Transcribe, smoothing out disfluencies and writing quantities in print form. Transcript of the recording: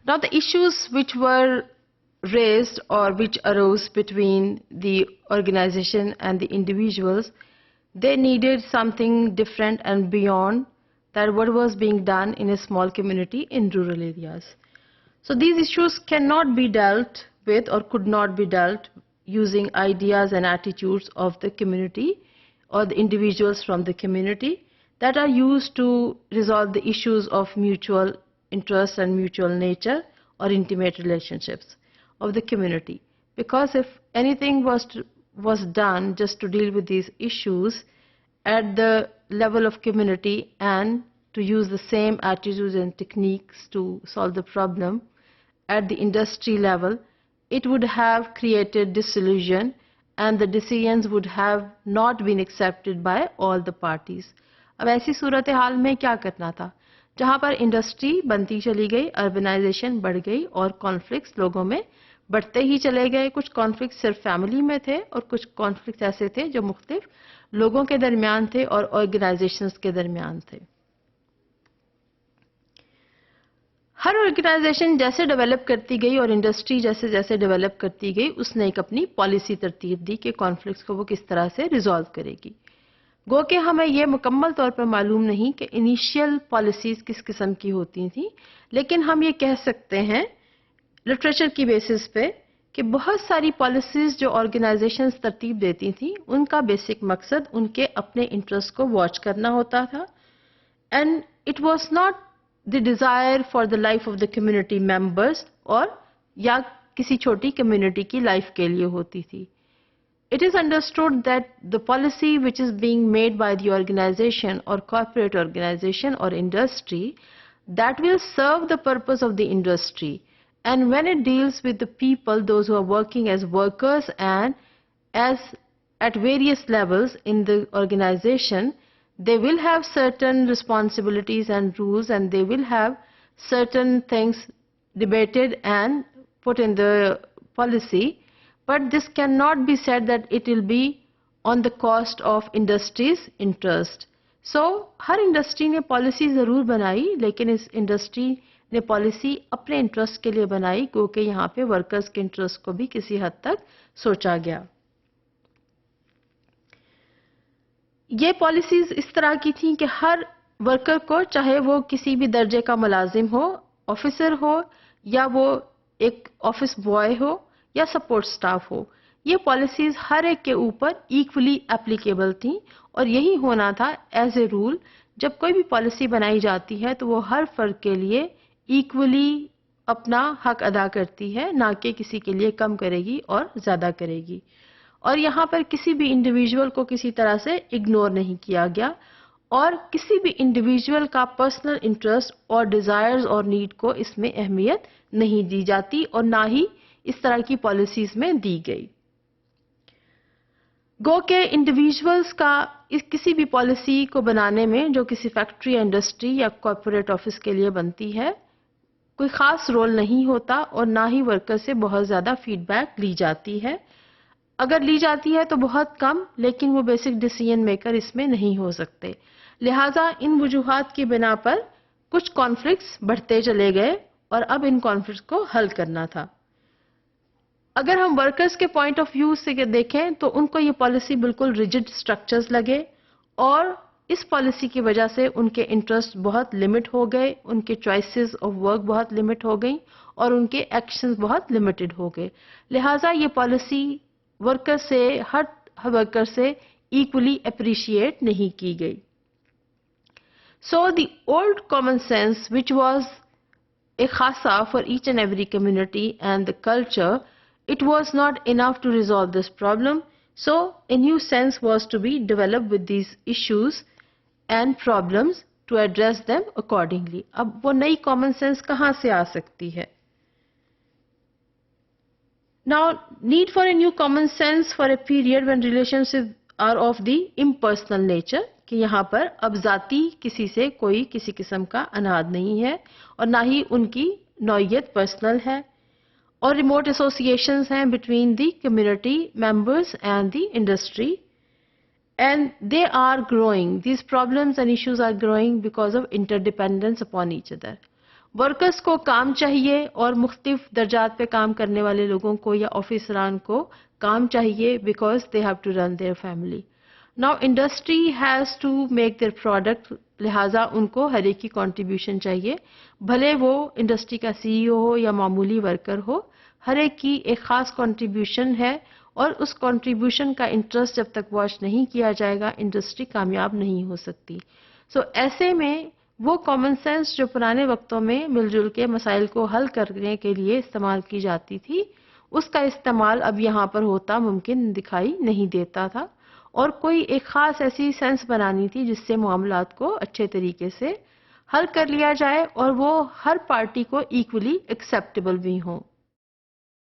Now the issues which were raised or which arose between the organization and the individuals, they needed something different and beyond that what was being done in a small community in rural areas. So these issues cannot be dealt with or could not be dealt using ideas and attitudes of the community or the individuals from the community that are used to resolve the issues of mutual interest and mutual nature or intimate relationships of the community. Because if anything was done just to deal with these issues at the level of community and to use the same attitudes and techniques to solve the problem at the industry level, it would have created disillusion and the decisions would have not been accepted by all the parties. اب ایسی صورتحال میں کیا کرنا تھا جہاں پر industry بنتی چلی گئی, اربنائزیشن بڑھ گئی اور کانفلکٹس لوگوں میں بڑھتے ہی چلے گئے. کچھ کانفلکٹس صرف فیملی میں تھے اور کچھ کانفلکٹس ایسے تھے جو مختلف لوگوں کے درمیان تھے اور آرگنائزیشنز کے درمیان تھے. ہر آرگنائزیشن جیسے ڈیولپ کرتی گئی اور انڈسٹری جیسے جیسے ڈیولپ کرتی گئی اس نے ایک اپنی پالیسی ترتیب دی کہ کانفلکٹس کو وہ کس طرح سے ریزالو کرے گی. گو کہ ہمیں یہ مکمل طور پر معلوم نہیں کہ انیشیل پالیسیز کس قسم کی ہوتی تھیں, لیکن ہم یہ کہہ سکتے ہیں لٹریچر کی بیسس پہ کہ بہت ساری پالیسیز جو آرگنائزیشنز ترتیب دیتی تھیں ان کا بیسک مقصد ان کے اپنے انٹرسٹ کو واچ کرنا ہوتا تھا. And it was not the desire for the life of the community members اور یا کسی چھوٹی کمیونٹی کی لائف کے لیے ہوتی تھی. It is understood that the policy which is being made by the organization or corporate organization or industry that will serve the purpose of the industry, and when it deals with the people, those who are working as workers and as at various levels in the organization, they will have certain responsibilities and rules and they will have certain things debated and put in the policy, but this cannot be said that it will be on the cost of industry's interest. So Hare industry نے policy ضرور بنائی لیکن اس industry نے policy اپنے interest کے لیے بنائی کیونکہ یہاں پہ ورکرز کے انٹرسٹ کو بھی کسی حد تک سوچا گیا. یہ پالیسیز اس طرح کی تھیں کہ ہر ورکر کو چاہے وہ کسی بھی درجے کا ملازم ہو, آفیسر ہو یا وہ ایک آفس بوائے ہو یا سپورٹ سٹاف ہو, یہ پالیسیز ہر ایک کے اوپر ایکولی اپلیکیبل تھیں اور یہی ہونا تھا ایز اے رول. جب کوئی بھی پالیسی بنائی جاتی ہے تو وہ ہر فرد کے لیے ایکولی اپنا حق ادا کرتی ہے, نہ کہ کسی کے لیے کم کرے گی اور زیادہ کرے گی. اور یہاں پر کسی بھی انڈیویجول کو کسی طرح سے اگنور نہیں کیا گیا اور کسی بھی انڈیویجول کا پرسنل انٹرسٹ اور ڈیزائرز اور نیڈ کو اس میں اہمیت نہیں دی جاتی اور نہ ہی اس طرح کی پالیسیز میں دی گئی. گو کہ انڈیویجولز کا اس کسی بھی پالیسی کو بنانے میں جو کسی فیکٹری یا انڈسٹری یا کارپوریٹ آفس کے لیے بنتی ہے کوئی خاص رول نہیں ہوتا اور نہ ہی ورکر سے بہت زیادہ فیڈ بیک لی جاتی ہے. اگر لی جاتی ہے تو بہت کم, لیکن وہ بیسک ڈیسیژن میکر اس میں نہیں ہو سکتے. لہٰذا ان وجوہات کی بنا پر کچھ کانفلکٹس بڑھتے چلے گئے اور اب ان کانفلکٹس کو حل کرنا تھا. اگر ہم ورکرز کے پوائنٹ آف ویو سے دیکھیں تو ان کو یہ پالیسی بالکل ریجڈ سٹرکچرز لگے اور اس پالیسی کی وجہ سے ان کے انٹرسٹ بہت لمٹ ہو گئے, ان کے چوائسز آف ورک بہت لمٹ ہو گئیں اور ان کے ایکشنز بہت لمیٹڈ ہو گئے. لہٰذا یہ پالیسی ورکر سے ہر ورکر سے ایکولی اپریشیٹ نہیں کی گئی. So the old common sense which was a خاصا for each and every community and the culture, it was not enough to resolve this problem. So a new sense was to be developed with these issues and problems to address them accordingly. اب وہ نئی common sense کہاں سے آ سکتی ہے؟ Now, need for a new common sense for a period when relationships are of the impersonal nature, کہ یہاں پر اب ذاتی کسی سے کوئی کسی قسم کا اناد نہیں ہے اور نہ ہی ان کی نوعیت پرسنل ہے اور ریموٹ ایسوسیشنز ہیں between the community members and the industry and they are growing. These problems and issues are growing because of interdependence upon each other. Workers کو کام چاہیے اور مختلف درجات پہ کام کرنے والے لوگوں کو یا آفیسران کو کام چاہیے because they have to run their family. Now industry has to make their product, لہٰذا ان کو ہر ایک کی کنٹریبیوشن چاہیے، بھلے وہ انڈسٹری کا سی ای او ہو یا معمولی ورکر ہو، ہر ایک کی ایک خاص کنٹریبیوشن ہے اور اس کنٹریبیوشن کا انٹرسٹ جب تک واچ نہیں کیا جائے گا انڈسٹری کامیاب نہیں ہو سکتی. سو ایسے میں وہ کامن سینس جو پرانے وقتوں میں مل جل کے مسائل کو حل کرنے کے لیے استعمال کی جاتی تھی، اس کا استعمال اب یہاں پر ہوتا ممکن دکھائی نہیں دیتا تھا، اور کوئی ایک خاص ایسی سینس بنانی تھی جس سے معاملات کو اچھے طریقے سے حل کر لیا جائے اور وہ ہر پارٹی کو ایکولی ایکسیپٹیبل بھی ہوں.